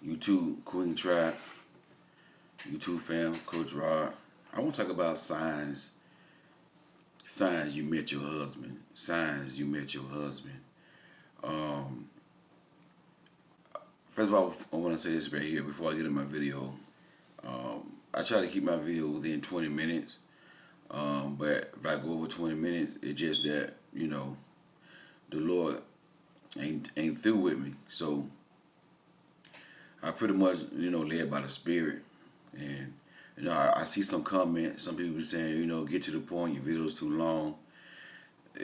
YouTube Queen Trap, YouTube fam, Coach Rod. I want to talk about signs. Signs you met your husband. Signs you met your husband. Um, First of all, I want to say this right here before I get in my video. I try to keep my video within 20 minutes. But if I go over 20 minutes, it's just that, the Lord ain't through with me. So I pretty much, led by the Spirit. And, I see some comments, some people saying, get to the point, your video's too long.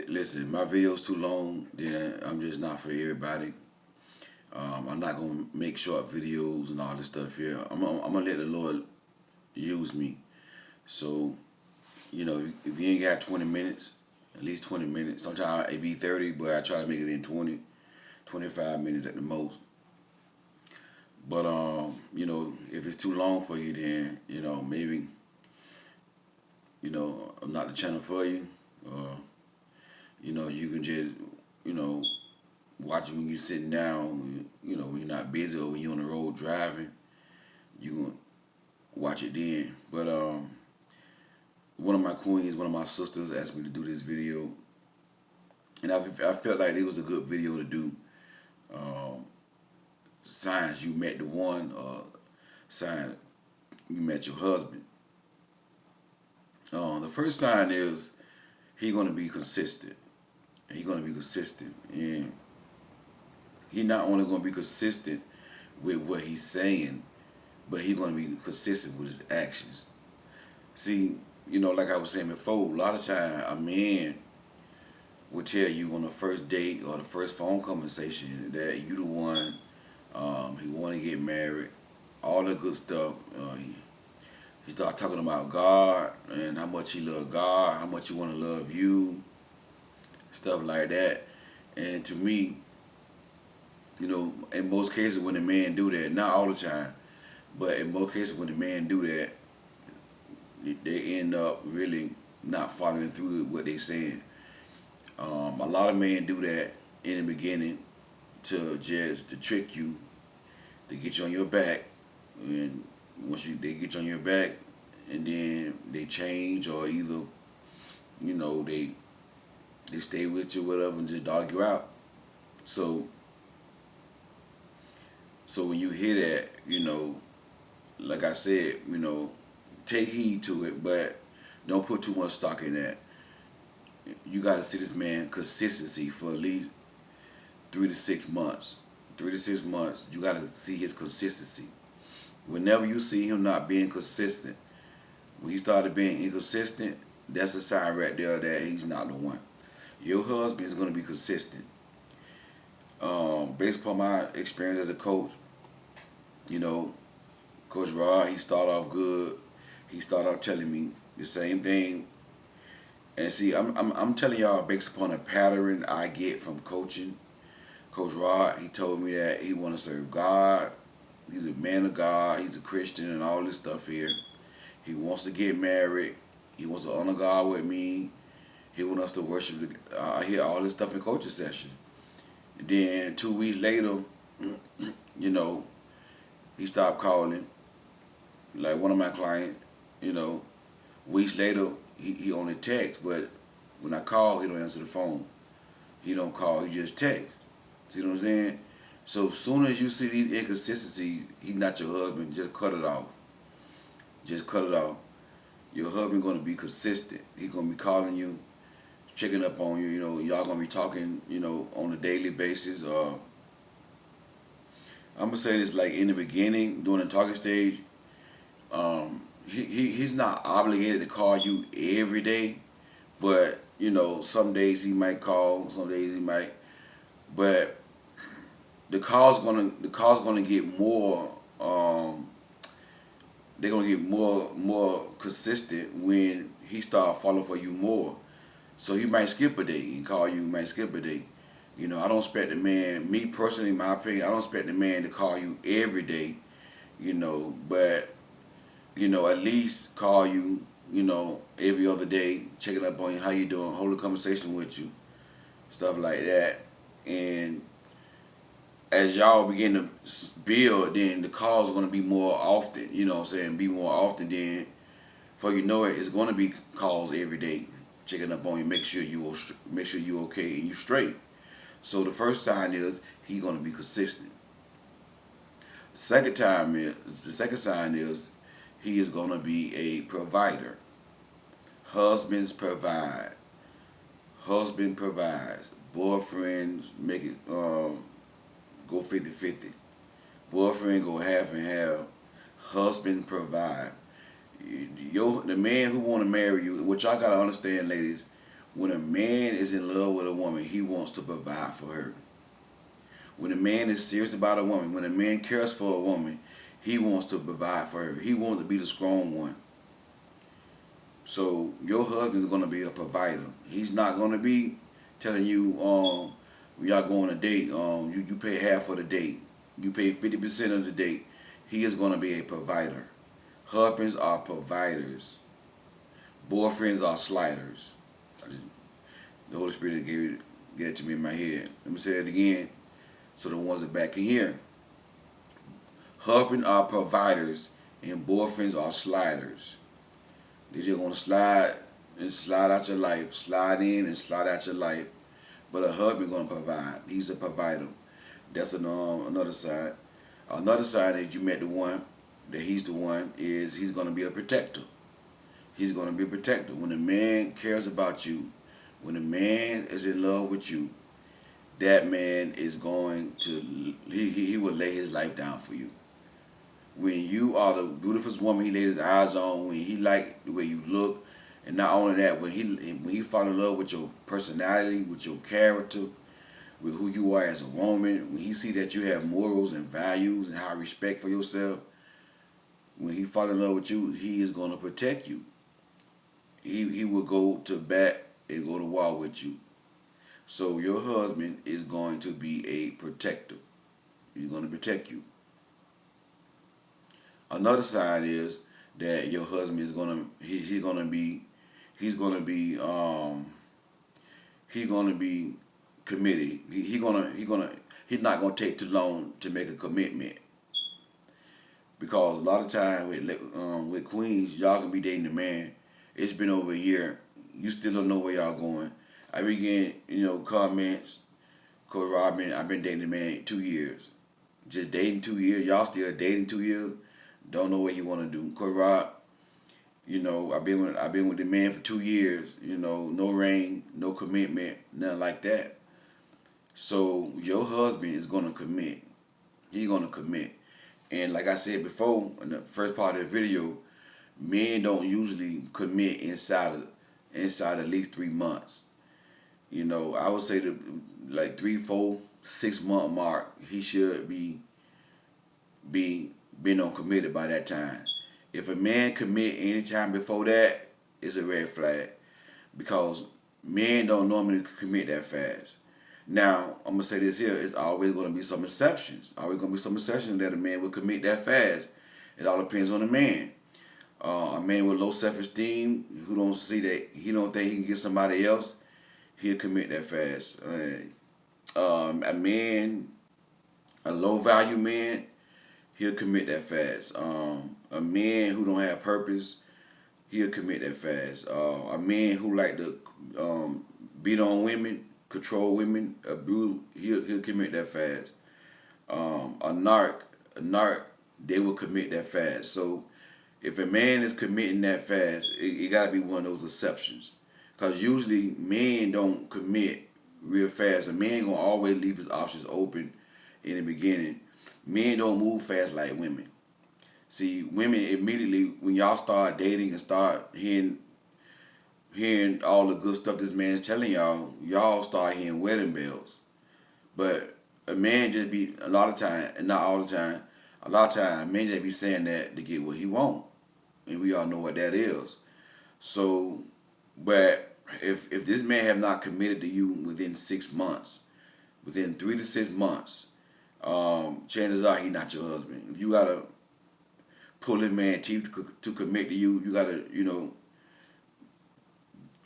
Listen, my video's too long, then I'm just not for everybody. I'm not going to make short videos and all this stuff here. I'm going to let the Lord use me. So, if you ain't got 20 minutes, at least 20 minutes. Sometimes it be 30, but I try to make it in 20, 25 minutes at the most. But, if it's too long for you, then, maybe, I'm not the channel for you. Or, you can just, watch it when you're sitting down, when you're not busy or when you're on the road driving. You can watch it then. But, one of my queens, one of my sisters asked me to do this video. And I felt like it was a good video to do. Signs you met the one, sign you met your husband. The first sign is he's going to be consistent. He's going to be consistent. And he's not only going to be consistent with what he's saying, but he's going to be consistent with his actions. See, like I was saying before, a lot of time a man will tell you on the first date or the first phone conversation that you the one, he want to get married, all the good stuff. He start talking about God and how much he love God, how much he want to love you, stuff like that. And to me, in most cases when a man do that, not all the time, but in most cases when a man do that, they end up really not following through with what they saying. A lot of men do that in the beginning to trick you, to get you on your back, and once they get you on your back, and then they change, or either they stay with you, whatever, and just dog you out. So when you hear that, like I said, take heed to it, but don't put too much stock in that. You got to see this man consistency for at least 3 to 6 months. 3 to 6 months, you got to see his consistency. Whenever you see him not being consistent, when he started being inconsistent, that's a sign right there that he's not the one. Your husband is going to be consistent. Based upon my experience as a coach, Coach Rod, he started off good. He started off telling me the same thing. And see, I'm telling y'all based upon a pattern I get from coaching. Coach Rod, he told me that he want to serve God. He's a man of God. He's a Christian and all this stuff here. He wants to get married. He wants to honor God with me. He wants us to worship. I hear all this stuff in coaching session. And then 2 weeks later, he stopped calling. Like one of my clients, weeks later, he only texts, but when I call, he don't answer the phone. He don't call, he just texts. See what I'm saying? So as soon as you see these inconsistencies, he's not your husband, just cut it off. Just cut it off. Your husband going to be consistent. He's going to be calling you, checking up on you, y'all going to be talking, on a daily basis. I'm going to say this, like in the beginning, during the talking stage, he's not obligated to call you every day, but some days he might call, some days he might, but the call's gonna get more. They're gonna get more consistent when he start falling for you more. So he might skip a day and call you. Might skip a day. I don't expect the man. Me personally, in my opinion, I don't expect the man to call you every day. But at least call you, every other day, checking up on you, how you doing, hold a conversation with you, stuff like that. And as y'all begin to build, then the calls are going to be more often. You know what I'm saying? Be more often. Then, before you know it, it's going to be calls every day, checking up on you, make sure you okay and you straight. So the first sign is he's going to be consistent. The second sign is he is going to be a provider. Husbands provide. Husband provides. Boyfriends make it go 50-50. Boyfriend go half and half. Husband provide. The man who want to marry you, which y'all gotta understand, ladies, when a man is in love with a woman, he wants to provide for her. When a man is serious about a woman, when a man cares for a woman, he wants to provide for her. He wants to be the strong one. So your husband is gonna be a provider. He's not gonna be telling you, when y'all go on a date, you pay half of the date. You pay 50% of the date. He is gonna be a provider. Husbands are providers. Boyfriends are sliders. The Holy Spirit gave it to me in my head. Let me say that again, so the ones that back can hear. Husbands are providers, and boyfriends are sliders. They're just gonna slide and slide out your life, slide in and slide out your life. But a husband gonna provide. He's a provider. That's another side. Another side that you met the one, that he's the one, is he's gonna be a protector. He's gonna be a protector. When a man cares about you, when a man is in love with you, that man is going to he will lay his life down for you. When you are the beautiful woman he laid his eyes on, when he like the way you look, and not only that, when he fall in love with your personality, with your character, with who you are as a woman, when he see that you have morals and values and high respect for yourself, when he fall in love with you, he is going to protect you. He will go to bat and go to war with you. So your husband is going to be a protector. He's going to protect you. Another side is that your husband is he's gonna be committed. He's not gonna take too long to make a commitment, because a lot of time with queens, y'all can be dating a man. It's been over a year. You still don't know where y'all going. I be getting comments. Cause Robin, I've been dating a man 2 years. Just dating 2 years. Y'all still dating 2 years. Don't know what you want to do. Cause Rob, I've been with the man for 2 years. No ring, no commitment, nothing like that. So your husband is gonna commit. He's gonna commit. And like I said before in the first part of the video, men don't usually commit inside at least 3 months. I would say the like 3, 4, 6 month mark, he should be been on committed by that time. If a man commit anytime before that, it's a red flag, because men don't normally commit that fast. Now, I'm gonna say this here: it's always gonna be some exceptions. Always gonna be some exceptions that a man will commit that fast. It all depends on the man. A man with low self-esteem, who don't see that he don't think he can get somebody else, he'll commit that fast. A low-value man, he'll commit that fast. A man who don't have purpose, he'll commit that fast. A man who like to beat on women, control women, abuse, he'll commit that fast. A narc, they will commit that fast. So if a man is committing that fast, it got to be one of those exceptions. Because usually men don't commit real fast. A man gonna always leave his options open in the beginning. Men don't move fast like women. See, women immediately, when y'all start dating and start hearing all the good stuff this man's telling y'all start hearing wedding bells. But a man just be, a lot of time, and not all the time, a lot of time, men just be saying that to get what he want. And we all know what that is. So, but if this man have not committed to you within 6 months, within 3 to 6 months, chances are he not your husband. If you gotta pull this man teeth to commit to you, you gotta,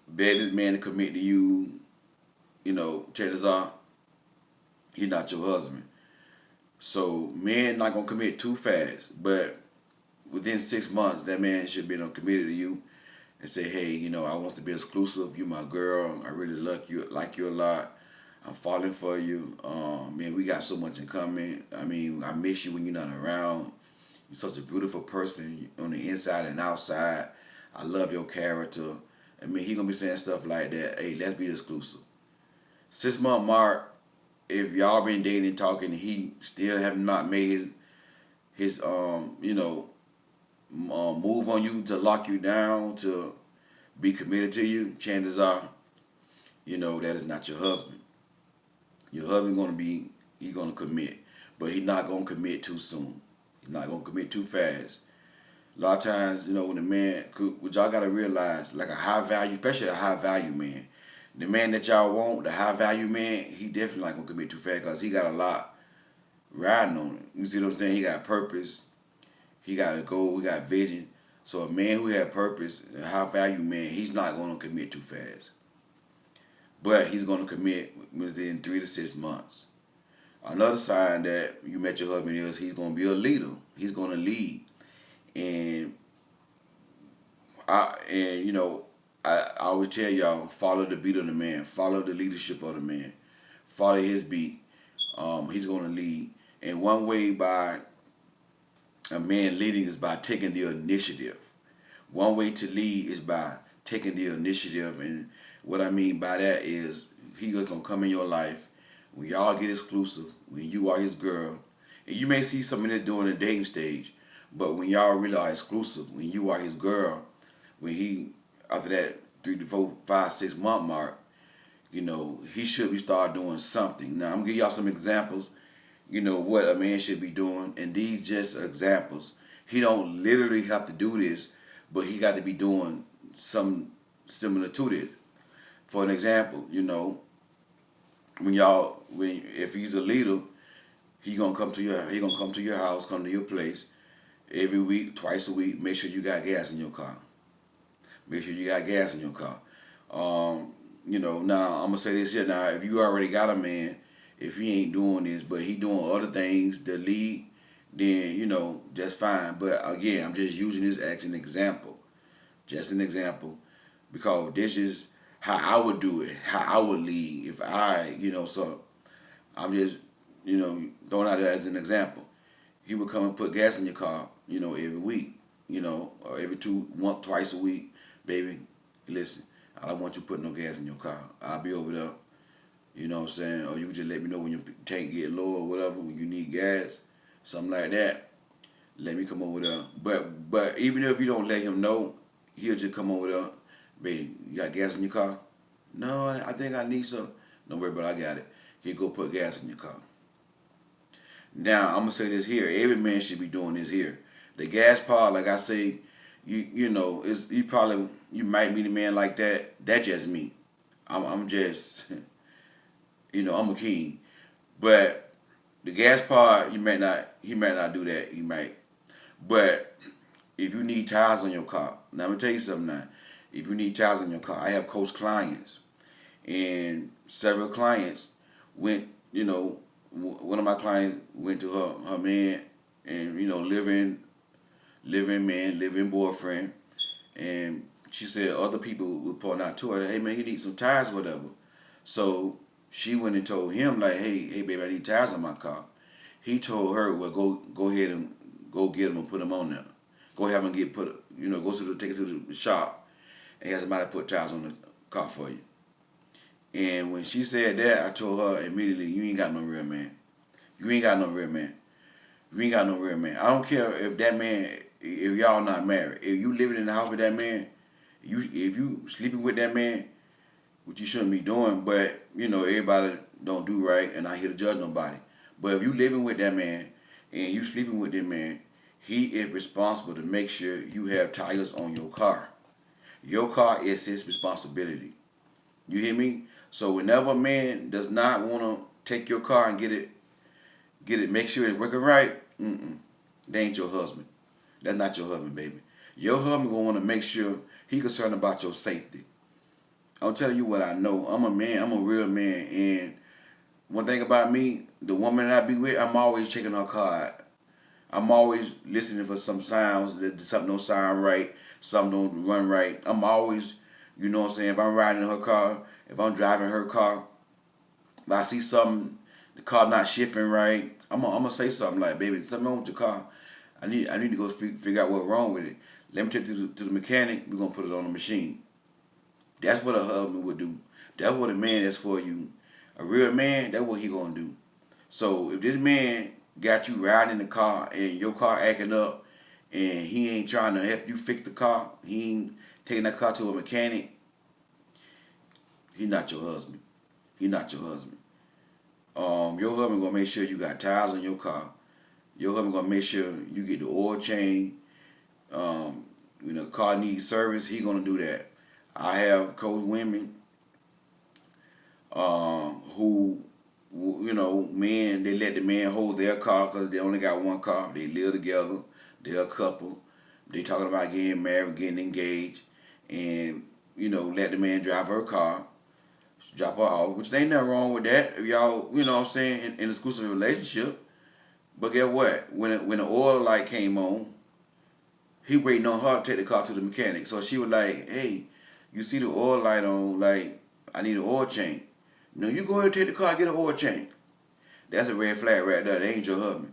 beg this man to commit to you, chances are he's not your husband. So men not gonna commit too fast, but within 6 months, that man should be committed to you and say, hey, I want to be exclusive. You my girl. I really like you a lot. I'm falling for you. Man, we got so much in common. I mean, I miss you when you're not around. You're such a beautiful person on the inside and outside. I love your character. I mean, he gonna be saying stuff like that. Hey, let's be exclusive. 6 month mark, if y'all been dating and talking, he still have not made his move on you to lock you down, to be committed to you, chances are, that is not your husband. Your husband he gonna commit, but he not gonna commit too soon. He's not gonna commit too fast. A lot of times, when a man, which y'all gotta realize, like a high value, especially a high value man, the man that y'all want, the high value man, he definitely not gonna commit too fast because he got a lot riding on it. You see what I'm saying? He got purpose. He got a goal. He got vision. So a man who had purpose, a high value man, he's not going to commit too fast. But he's going to commit within 3 to 6 months. Another sign that you met your husband is he's going to be a leader. He's going to lead. And I always tell y'all, follow the beat of the man. Follow the leadership of the man. Follow his beat. He's going to lead. And one way by a man leading is by taking the initiative. One way to lead is by taking the initiative. And what I mean by that is he's going to come in your life when y'all get exclusive, when you are his girl. And you may see some of this during the dating stage, but when y'all really are exclusive, when you are his girl, when he, after that 3 to 4, 5, 6 month mark, he should be start doing something. Now, I'm going to give y'all some examples, what a man should be doing. And these just examples. He don't literally have to do this, but he got to be doing something similar to this. For an example, if he's a leader, he gonna come to your house, come to your place every week, twice a week. Make sure you got gas in your car. Make sure you got gas in your car. Now I'm gonna say this here. Now, if you already got a man, if he ain't doing this, but he doing other things to lead, then that's fine. But again, I'm just using this as an example, just an example, because this is how I would do it, how I would lead if I, so I'm just, throwing out there as an example. He would come and put gas in your car, every week, or every twice a week. Baby, listen, I don't want you putting no gas in your car. I'll be over there, you know what I'm saying? Or you can just let me know when your tank get low or whatever, when you need gas, something like that. Let me come over there. But even if you don't let him know, he'll just come over there. Baby, you got gas in your car? No, I think I need some. Don't worry about it, I got it. He'll go put gas in your car. Now, I'm going to say this here. Every man should be doing this here. The gas part, like I say, you might meet a man like that. That's just me. I'm just, I'm a king. But the gas part, he might not do that. He might. But if you need tires on your car, now I'm going to tell you something now. If you need tires on your car, I have coached clients. And several clients went, one of my clients went to her man and, living boyfriend. And she said other people would point out to her, hey man, you need some tires or whatever. So she went and told him, like, hey baby, I need tires on my car. He told her, well, go ahead and go get them and put them on there. Go have them take it to the shop and have somebody put tires on the car for you. And when she said that, I told her immediately, you ain't got no real man. You ain't got no real man. You ain't got no real man. I don't care if that man, if y'all not married. If you living in the house with that man, if you sleeping with that man, which you shouldn't be doing, but, everybody don't do right, and I here to judge nobody. But if you living with that man, and you sleeping with that man, he is responsible to make sure you have tires on your car. Your car is his responsibility. You hear me? So whenever a man does not want to take your car and get it, make sure it's working right, they ain't your husband. That's not your husband, baby. Your husband gonna want to make sure he concerned about your safety. I'm telling you what I know. I'm a man. I'm a real man, and one thing about me, the woman that I be with, I'm always checking her car out. I'm always listening for some sounds that something don't sound right, something don't run right. I'm always, you know what I'm saying, if I'm riding in her car, if I'm driving her car, if I see something, the car not shifting right, I'm gonna say something like, baby, something wrong with your car. I need to go figure out what's wrong with it. Let me take it to the mechanic. We're gonna put it on the machine. That's what a husband would do. That's what a man is for you. A real man, that's what he gonna do. So if this man got you riding in the car and your car acting up and he ain't trying to help you fix the car, he ain't taking that car to a mechanic, he not your husband. He not your husband. Your husband gonna make sure you got tires on your car. Your husband gonna make sure you get the oil change. Car needs service. He gonna do that. I have coached women who, men, they let the man hold their car because they only got one car. They live together. They're a couple. They talking about getting married, getting engaged, and let the man drive her car, drop her off, which ain't nothing wrong with that. If y'all, what I'm saying, in an exclusive relationship. But guess what? When the oil light came on, he waiting on her to take the car to the mechanic. So she was like, hey, you see the oil light on, like, I need an oil change. No, you go ahead and take the car and get an oil change. That's a red flag right there. They ain't your husband.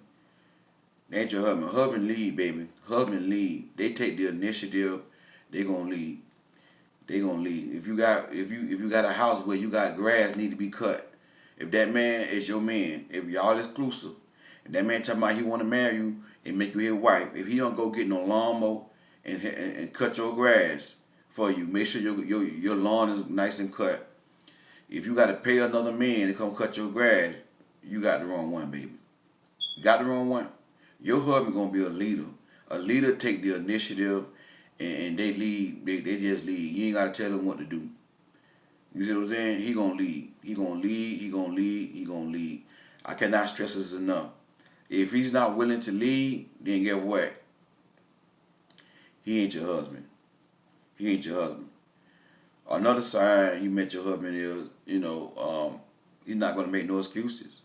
They ain't your husband. Husband lead, baby. Husband lead. They take the initiative. They gonna lead. They gonna lead. If you got a house where you got grass need to be cut, if that man is your man, if y'all exclusive, and that man talking about he want to marry you and make you his wife, if he don't go get no lawnmower and cut your grass for you, make sure your lawn is nice and cut. If you got to pay another man to come cut your grass, you got the wrong one, baby. You got the wrong one. Your husband gonna be a leader. A leader take the initiative, and they lead. They just lead. You ain't gotta tell them what to do. You see what I'm saying? He gonna lead. He gonna lead. He gonna lead. He gonna lead. I cannot stress this enough. If he's not willing to lead, then guess what? He ain't your husband. He ain't your husband. Another sign you met your husband is, he's not going to make no excuses.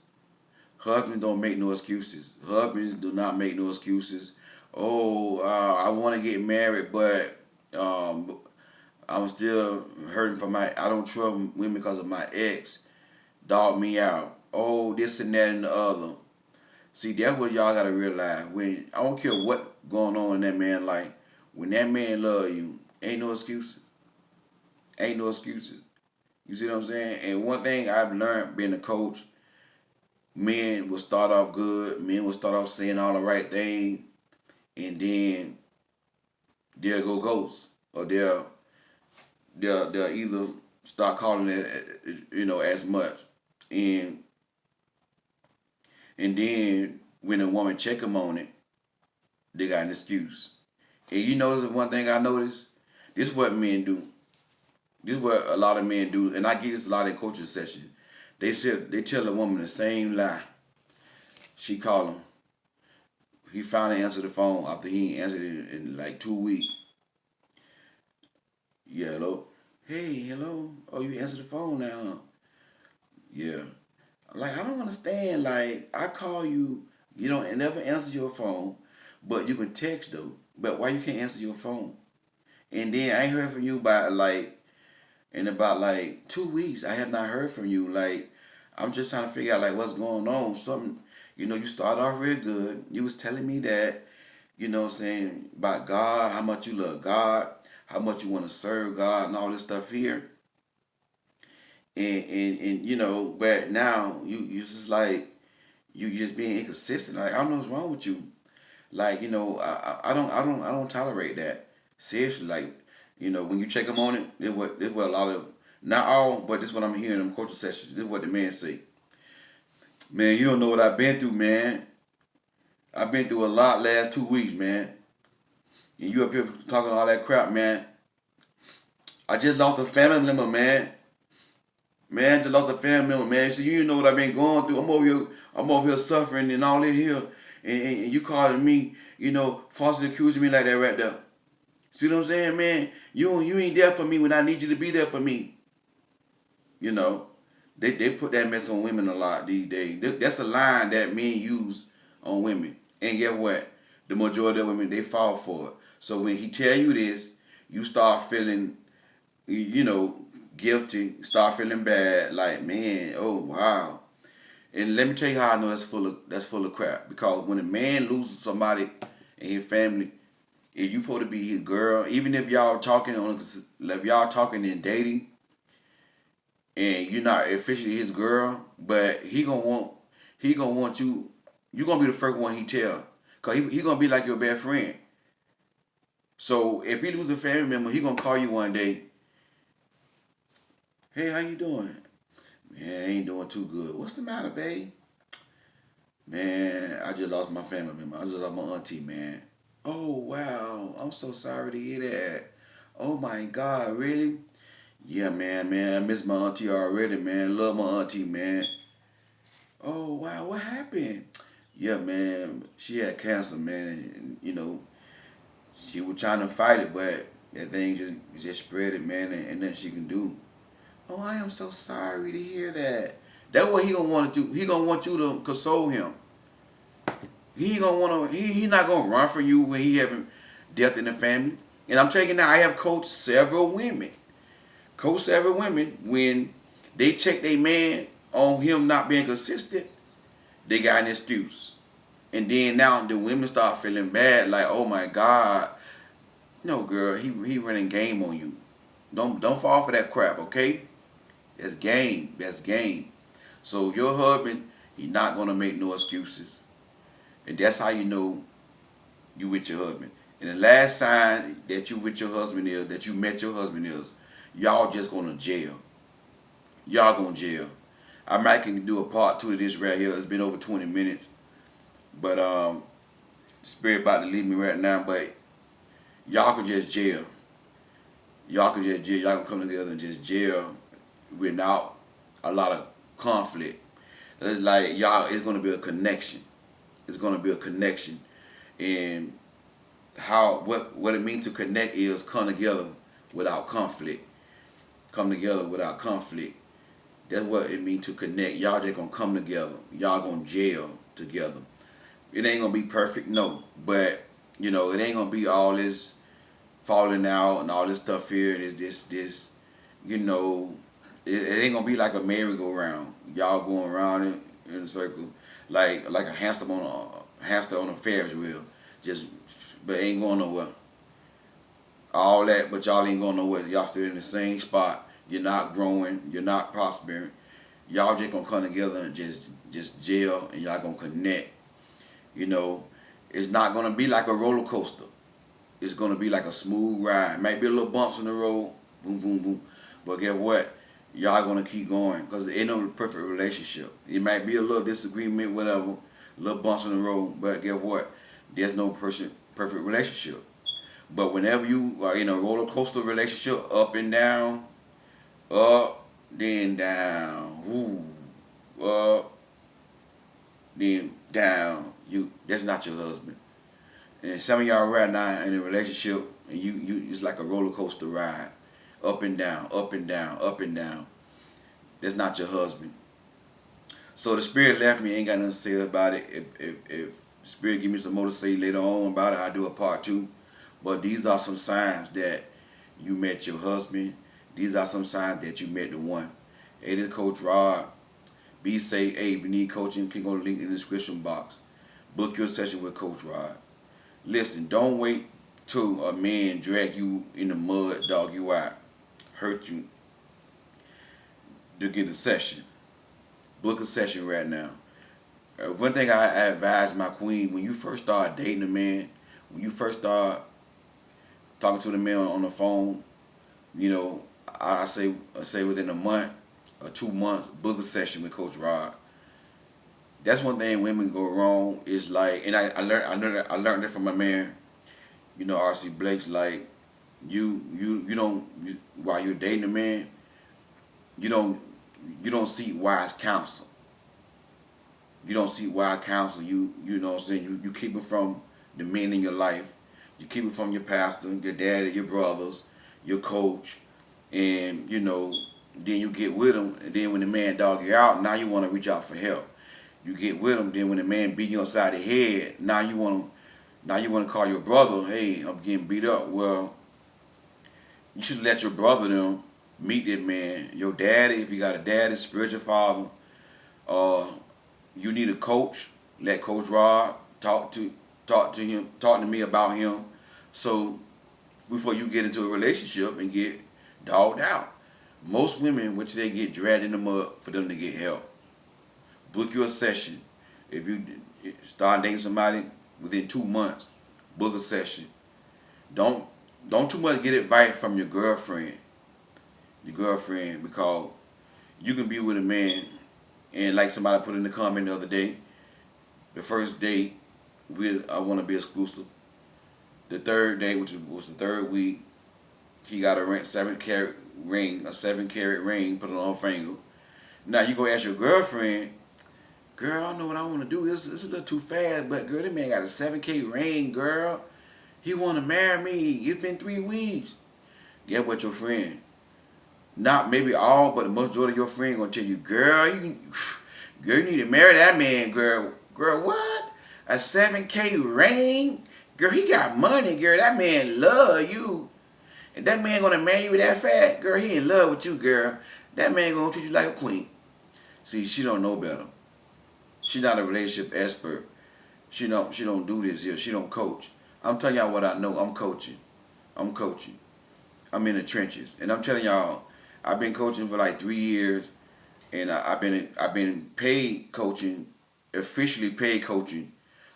Husbands don't make no excuses. Husbands do not make no excuses. Oh, I want to get married, but I'm still hurting from I don't trust women because of my ex. Dog me out. Oh, this and that and the other. See, that's what y'all got to realize. When I don't care what going on in that man's life, when that man love you, ain't no excuses. Ain't no excuses. You see what I'm saying? And one thing I've learned being a coach, men will start off good. Men will start off saying all the right things. And then they'll go ghost. Or they'll either start calling it, as much. And then when a woman check them on it, they got an excuse. And you notice one thing I noticed? This is what men do. This is what a lot of men do, and I get this a lot in coaching sessions. They tell a woman the same lie. She call him. He finally answered the phone after he ain't answered it in like 2 weeks. Yeah, hello? Hey, hello? Oh, you answered the phone now, huh? Yeah. Like, I don't understand. Like, I call you, you don't never answer your phone, but you can text though. But why you can't answer your phone? And then I ain't heard from you in about 2 weeks. I have not heard from you. Like, I'm just trying to figure out what's going on. Something, you started off real good. You was telling me that, what I'm saying, about God, how much you love God, how much you want to serve God and all this stuff here. And but now you just you just being inconsistent. Like, I don't know what's wrong with you. Like, I don't tolerate that. Seriously, when you check them on it, this what a lot of, not all, but this is what I'm hearing in them coaching sessions. This is what the men say. Man, you don't know what I've been through, man. I've been through a lot last 2 weeks, man. And you up here talking all that crap, man. I just lost a family member, man. Man, just lost a family member, man. So you know what I've been going through. I'm over here suffering and all this here. And you calling me, falsely accusing me like that right there. See what I'm saying, man? You ain't there for me when I need you to be there for me. They put that mess on women a lot these days. That's a line that men use on women. And get what? The majority of women, they fall for it. So when he tell you this, you start feeling, you know, guilty, start feeling bad, like, man, oh wow. And let me tell you how I know that's full of crap. Because when a man loses somebody in his family, if you supposed to be his girl, even if y'all talking and dating, and you're not officially his girl, but he gonna want you. You gonna be the first one he tell, cause he gonna be like your best friend. So if he lose a family member, he gonna call you one day. Hey, how you doing? Man, I ain't doing too good. What's the matter, babe? Man, I just lost my family member. I just lost my auntie, man. Oh wow, I'm so sorry to hear that. Oh my God, really? Yeah, man, I miss my auntie already, man. Love my auntie, man. Oh wow, what happened? Yeah, man, she had cancer, man, and she was trying to fight it, but that thing just spread it, man, and nothing she can do. Oh, I am so sorry to hear that. That's what he gonna want to do. He gonna want you to console him. He gonna want to. He not gonna run from you when he having death in the family. And I'm taking that. I have coached several women. Coached several women when they check their man on him not being consistent. They got an excuse. And then now the women start feeling bad, like, oh my God, no girl, he running game on you. Don't fall for that crap, okay? That's game. That's game. So your husband, he not gonna make no excuses. And that's how you know you with your husband. And the last sign that you with your husband is, that you met your husband is, y'all just gonna jail. Y'all gonna jail. I might can do a part 2 of this right here. It's been over 20 minutes. But Spirit about to leave me right now, but y'all can just jail. Y'all can just jail. Y'all can come together and just jail without a lot of conflict. It's like y'all, it's gonna be a connection. It's gonna be a connection. And what it means to connect is come together without conflict. Come together without conflict. That's what it means to connect. Y'all just gonna come together. Y'all gonna jail together. It ain't gonna be perfect, no. But it ain't gonna be all this falling out and all this stuff here. And this, it ain't gonna be like a merry-go-round. Y'all going around in a circle, like a hamster on a Ferris wheel. But ain't going nowhere. All that, but y'all ain't going nowhere. Y'all still in the same spot. You're not growing. You're not prospering. Y'all just gonna come together and just gel, and y'all gonna connect. It's not gonna be like a roller coaster. It's gonna be like a smooth ride. Might be a little bumps in the road, boom, boom, boom. But guess what? Y'all gonna keep going, because it ain't no perfect relationship. It might be a little disagreement, whatever, a little bumps in the road. But guess what? There's no perfect relationship. But whenever you are in a roller coaster relationship, up and down, up, then down, up, then down, that's not your husband. And some of y'all right now in a relationship, and you it's like a roller coaster ride, up and down, up and down, up and down. That's not your husband. So the Spirit left me, ain't got nothing to say about it. If the Spirit give me some more to say later on about it, I'll do a part 2. But these are some signs that you met your husband. These are some signs that you met the one. Hey, this is Coach Rod. Be safe. Hey, if you need coaching, you can go to the link in the description box. Book your session with Coach Rod. Listen, don't wait till a man drag you in the mud, dog you out, hurt you, to get a session. Book a session right now. One thing I advise my queen, when you first start dating a man, when you first start talking to the man on the phone, I say within a month or 2 months, book a session with Coach Rod. That's one thing women go wrong is like, and I learned that from my man, R.C. Blake's, like you don't, while you're dating a man, you don't seek wise counsel. You don't seek wise counsel. You know what I'm saying? You keep it from the men in your life. You keep it from your pastor, your daddy, your brothers, your coach, and then you get with him, and then when the man dog you out, now you want to reach out for help. You get with him, then when the man beat you upside the head, now you want to call your brother. Hey, I'm getting beat up. Well, you should let your brother them meet that man. Your daddy, if you got a daddy, spiritual father. You need a coach. Let Coach Rod talk to me about him. So before you get into a relationship and get dogged out. Most women, which they get dragged in the mud for them to get help. Book you a session. If you start dating somebody within 2 months, book a session. Don't too much get advice from your girlfriend. Because you can be with a man, and like somebody put in the comment the other day, the first date, I want to be exclusive. The third day, which was the third week, he got a 7-carat ring, put it on her finger. Now you go ask your girlfriend, girl, I don't know what I want to do. It's a little too fast, but girl, that man got a 7K ring, girl. He want to marry me. It's been 3 weeks. Get what your friend, not maybe all, but the majority of your friend gonna tell you, girl, you need to marry that man, girl. Girl, what? A 7K ring? Girl, he got money, girl. That man love you. And that man gonna marry you that fast? Girl, he in love with you, girl. That man gonna treat you like a queen. See, she don't know better. She's not a relationship expert. She don't do this here. She don't coach. I'm telling y'all what I know. I'm coaching. I'm in the trenches. And I'm telling y'all, I've been coaching for like 3 years, and I've been paid coaching, officially paid coaching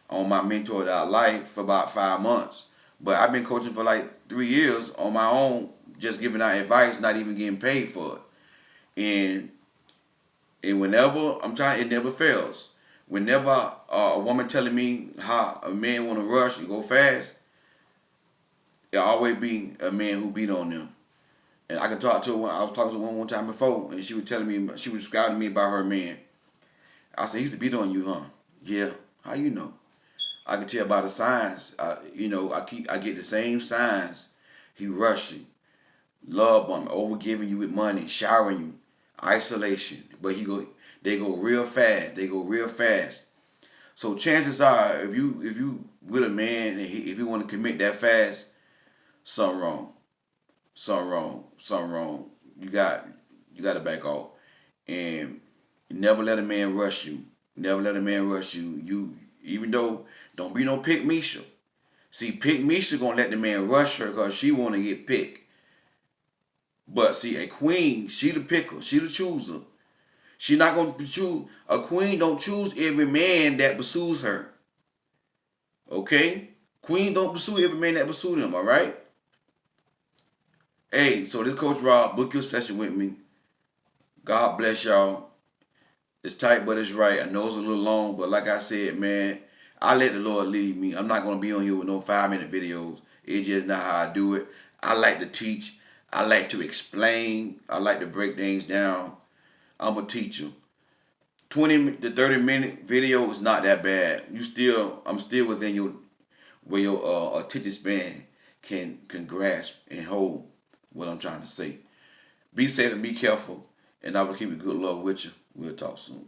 on my Mentor Life for about 5 months. But I've been coaching for like 3 years on my own, just giving out advice, not even getting paid for it. And whenever I'm trying, it never fails. Whenever a woman telling me how a man want to rush and go fast, it always be a man who beat on them. And I can talk to her. I was talking to one time before, and she was telling me, she was describing me about her man. I said, he used to beat on you, huh? Yeah. How you know? I can tell by the signs. I get the same signs. He rushing, love bombing, overgiving you with money, showering you, isolation. But they go real fast. So chances are, if you with a man, and if you want to commit that fast, something wrong. You got to back off, and never let a man rush you. You, even though, don't be no pick Misha. See, pick Misha gonna let the man rush her because she want to get picked. But see, a queen, she the picker, she the chooser. She not gonna choose. A queen don't choose every man that pursues her. Okay, queen don't pursue every man that pursues them. All right. Hey, so this Coach Rob, book your session with me. God bless y'all. It's tight, but it's right. I know it's a little long, but like I said, man, I let the Lord lead me. I'm not going to be on here with no 5-minute videos. It's just not how I do it. I like to teach. I like to explain. I like to break things down. I'm a teacher. 20 to 30-minute video is not that bad. I'm still within where your attention span can grasp and hold what I'm trying to say. Be safe and be careful, and I will keep a good love with you. We'll talk soon.